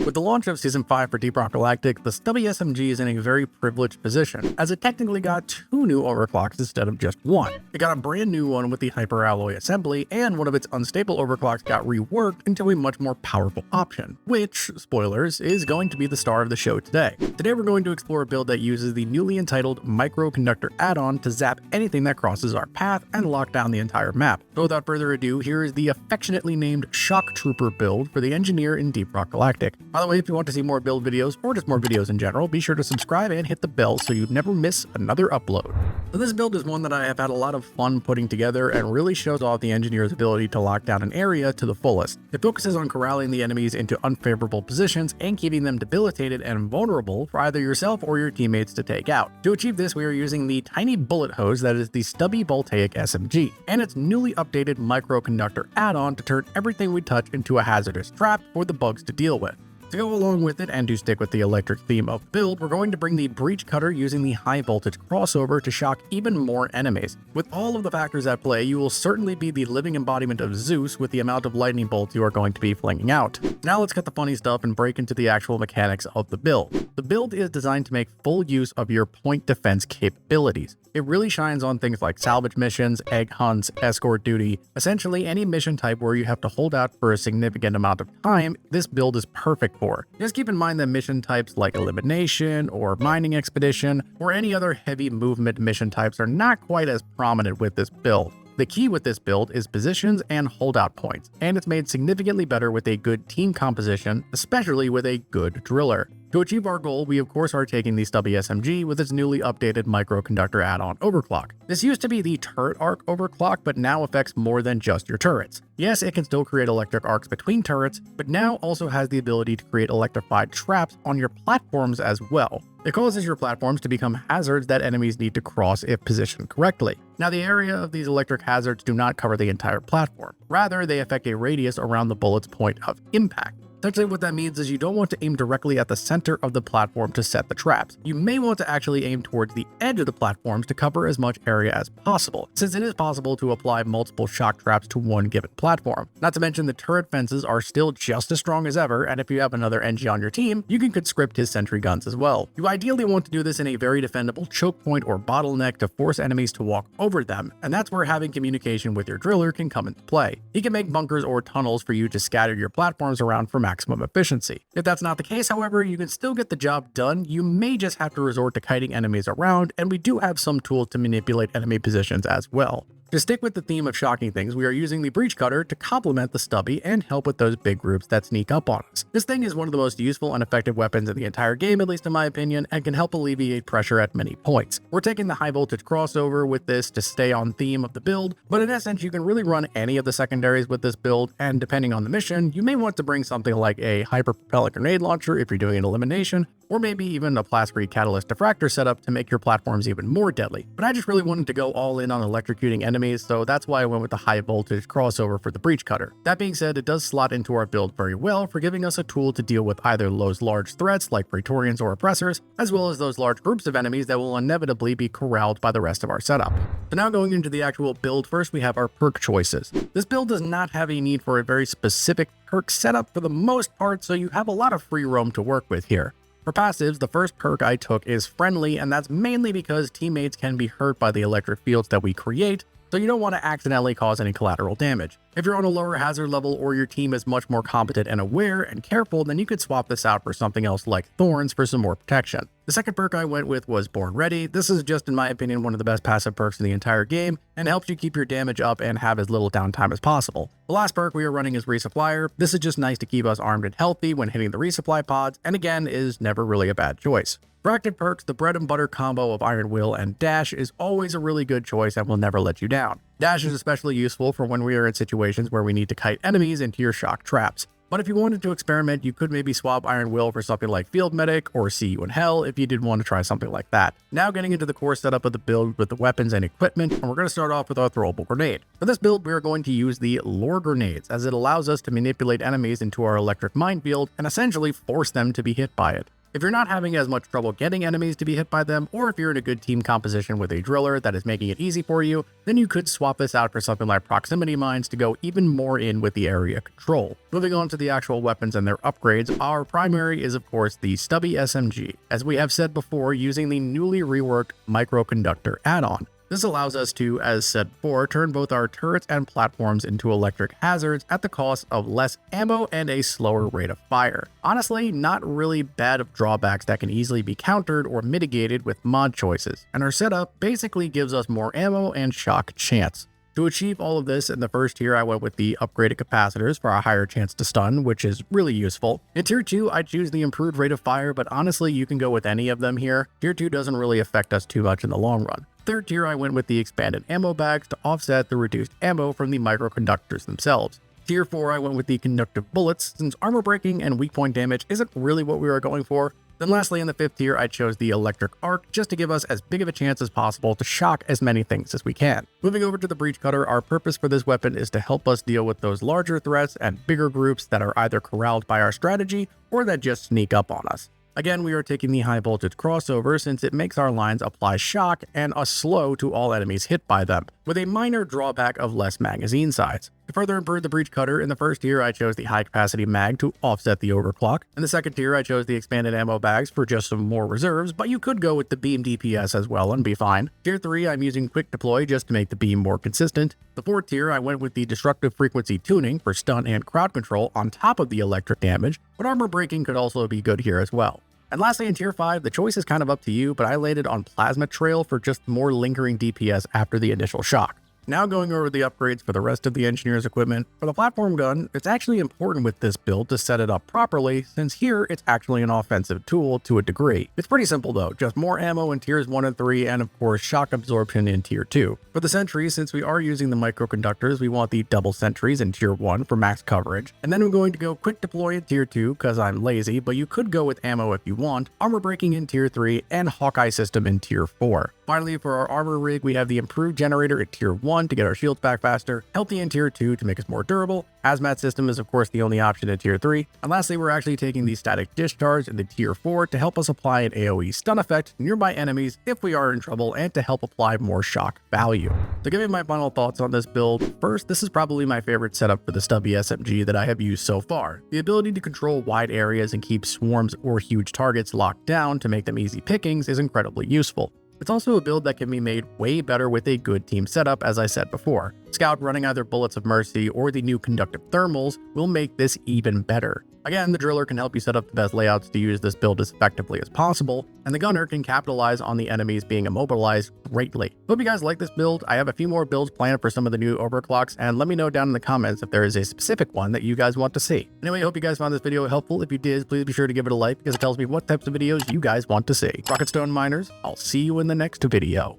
With the launch of Season 5 for DeepRockGalactic, the Stubby SMG is in a very privileged position, as it technically got 2 new overclocks instead of just 1. It got a brand new one with the hyperalloy assembly, and one of its unstable overclocks got reworked into a much more powerful option, which, spoilers, is going to be the star of the show today. Today we're going to explore a build that uses the newly entitled Microconductor add-on to zap anything that crosses our path and lock down the entire map. So without further ado, here is the affectionately named Shock Trooper build for the engineer in DeepRockGalactic. By the way, if you want to see more build videos or just more videos in general, be sure to subscribe and hit the bell so you never miss another upload. So this build is one that I have had a lot of fun putting together and really shows off the engineer's ability to lock down an area to the fullest. It focuses on corralling the enemies into unfavorable positions and keeping them debilitated and vulnerable for either yourself or your teammates to take out. To achieve this, we are using the tiny bullet hose that is the Stubby Voltaic SMG, and its newly updated Microconductor add-on to turn everything we touch into a hazardous trap for the bugs to deal with. To go along with it, and to stick with the electric theme of the build, we're going to bring the breach cutter using the high voltage crossover to shock even more enemies. With all of the factors at play, you will certainly be the living embodiment of Zeus with the amount of lightning bolts you are going to be flinging out. Now let's cut the funny stuff and break into the actual mechanics of the build. The build is designed to make full use of your point defense capabilities. It really shines on things like salvage missions, egg hunts, escort duty, essentially any mission type where you have to hold out for a significant amount of time. This build is perfect for. Just keep in mind that mission types like elimination or mining expedition or any other heavy movement mission types are not quite as prominent with this build. The key with this build is positions and holdout points, and it's made significantly better with a good team composition, especially with a good driller. To achieve our goal, we of course are taking the Stubby SMG with its newly updated Microconductor add-on overclock. This used to be the turret arc overclock, but now affects more than just your turrets. Yes, it can still create electric arcs between turrets, but now also has the ability to create electrified traps on your platforms as well. It causes your platforms to become hazards that enemies need to cross if positioned correctly. Now, the area of these electric hazards do not cover the entire platform. Rather, they affect a radius around the bullet's point of impact. Essentially what that means is you don't want to aim directly at the center of the platform to set the traps. You may want to actually aim towards the edge of the platforms to cover as much area as possible, since it is possible to apply multiple shock traps to one given platform. Not to mention the turret fences are still just as strong as ever, and if you have another NG on your team, you can conscript his sentry guns as well. You ideally want to do this in a very defendable choke point or bottleneck to force enemies to walk over them, and that's where having communication with your driller can come into play. He can make bunkers or tunnels for you to scatter your platforms around for maximum efficiency. If that's not the case, however, you can still get the job done. You may just have to resort to kiting enemies around, and we do have some tools to manipulate enemy positions as well. To stick with the theme of shocking things, we are using the breach cutter to complement the Stubby and help with those big groups that sneak up on us. This thing is one of the most useful and effective weapons in the entire game, at least in my opinion, and can help alleviate pressure at many points. We're taking the high voltage crossover with this to stay on theme of the build, but in essence, you can really run any of the secondaries with this build, and depending on the mission, you may want to bring something like a hyper-propellant grenade launcher if you're doing an elimination, or maybe even a plastic catalyst diffractor setup to make your platforms even more deadly. But I just really wanted to go all in on electrocuting enemies, so that's why I went with the high voltage crossover for the breach cutter. That being said, it does slot into our build very well for giving us a tool to deal with either those large threats like Praetorians or oppressors, as well as those large groups of enemies that will inevitably be corralled by the rest of our setup. So now going into the actual build, first we have our perk choices. This build does not have a need for a very specific perk setup for the most part, so you have a lot of free roam to work with here. For passives, the first perk I took is Friendly, and that's mainly because teammates can be hurt by the electric fields that we create, so you don't want to accidentally cause any collateral damage. If you're on a lower hazard level or your team is much more competent and aware and careful, then you could swap this out for something else like Thorns for some more protection. The second perk I went with was Born Ready. This is just, in my opinion, one of the best passive perks in the entire game and helps you keep your damage up and have as little downtime as possible. The last perk we are running is Resupplier. This is just nice to keep us armed and healthy when hitting the resupply pods, and again, is never really a bad choice. For active perks, the bread and butter combo of Iron Will and Dash is always a really good choice and will never let you down. Dash is especially useful for when we are in situations where we need to kite enemies into your shock traps. But if you wanted to experiment, you could maybe swap Iron Will for something like Field Medic or See You in Hell if you did want to try something like that. Now getting into the core setup of the build with the weapons and equipment, and we're going to start off with our throwable grenade. For this build, we are going to use the Lure Grenades, as it allows us to manipulate enemies into our electric minefield and essentially force them to be hit by it. If you're not having as much trouble getting enemies to be hit by them, or if you're in a good team composition with a driller that is making it easy for you, then you could swap this out for something like proximity mines to go even more in with the area control. Moving on to the actual weapons and their upgrades, our primary is of course the Stubby SMG, as we have said before, using the newly reworked microconductor add-on. This allows us to, as said before, turn both our turrets and platforms into electric hazards at the cost of less ammo and a slower rate of fire. Honestly, not really bad of drawbacks that can easily be countered or mitigated with mod choices, and our setup basically gives us more ammo and shock chance. To achieve all of this, in the first tier I went with the upgraded capacitors for a higher chance to stun, which is really useful. In tier 2 I choose the improved rate of fire, but honestly you can go with any of them here. Tier 2 doesn't really affect us too much in the long run. Third tier I went with the expanded ammo bags to offset the reduced ammo from the microconductors themselves. Tier 4 I went with the conductive bullets, since armor breaking and weak point damage isn't really what we were going for. Then lastly, in the 5th tier, I chose the electric arc just to give us as big of a chance as possible to shock as many things as we can. Moving over to the breach cutter, our purpose for this weapon is to help us deal with those larger threats and bigger groups that are either corralled by our strategy or that just sneak up on us. Again, we are taking the high voltage crossover since it makes our lines apply shock and a slow to all enemies hit by them, with a minor drawback of less magazine size. To further improve the breach cutter, in the first tier I chose the high capacity mag to offset the overclock. In the second tier I chose the expanded ammo bags for just some more reserves, but you could go with the beam DPS as well and be fine. Tier 3 I'm using quick deploy just to make the beam more consistent. The 4th tier I went with the destructive frequency tuning for stun and crowd control on top of the electric damage, but armor breaking could also be good here as well. And lastly, in tier 5, the choice is kind of up to you, but I landed on plasma trail for just more lingering DPS after the initial shock. Now going over the upgrades for the rest of the engineer's equipment. For the platform gun, it's actually important with this build to set it up properly, since here it's actually an offensive tool to a degree. It's pretty simple though, just more ammo in tiers 1 and 3 and of course shock absorption in tier 2. For the sentries, since we are using the microconductors, we want the double sentries in tier 1 for max coverage, and then I'm going to go quick deploy in tier 2 because I'm lazy, but you could go with ammo if you want, armor breaking in tier 3, and Hawkeye system in tier 4. Finally, for our armor rig, we have the improved generator at tier 1 to get our shields back faster, healthy in tier 2 to make us more durable, hazmat system is of course the only option in tier 3, and lastly we're actually taking the static discharge in the tier 4 to help us apply an AoE stun effect to nearby enemies if we are in trouble and to help apply more shock value. To give you my final thoughts on this build, first, this is probably my favorite setup for the Stubby SMG that I have used so far. The ability to control wide areas and keep swarms or huge targets locked down to make them easy pickings is incredibly useful. It's also a build that can be made way better with a good team setup, as I said before. Scout running either Bullets of Mercy or the new conductive thermals will make this even better. Again, the driller can help you set up the best layouts to use this build as effectively as possible, and the gunner can capitalize on the enemies being immobilized greatly. Hope you guys like this build. I have a few more builds planned for some of the new overclocks, and let me know down in the comments if there is a specific one that you guys want to see. Anyway, I hope you guys found this video helpful. If you did, please be sure to give it a like because it tells me what types of videos you guys want to see. Rocketstone miners, I'll see you in the next video.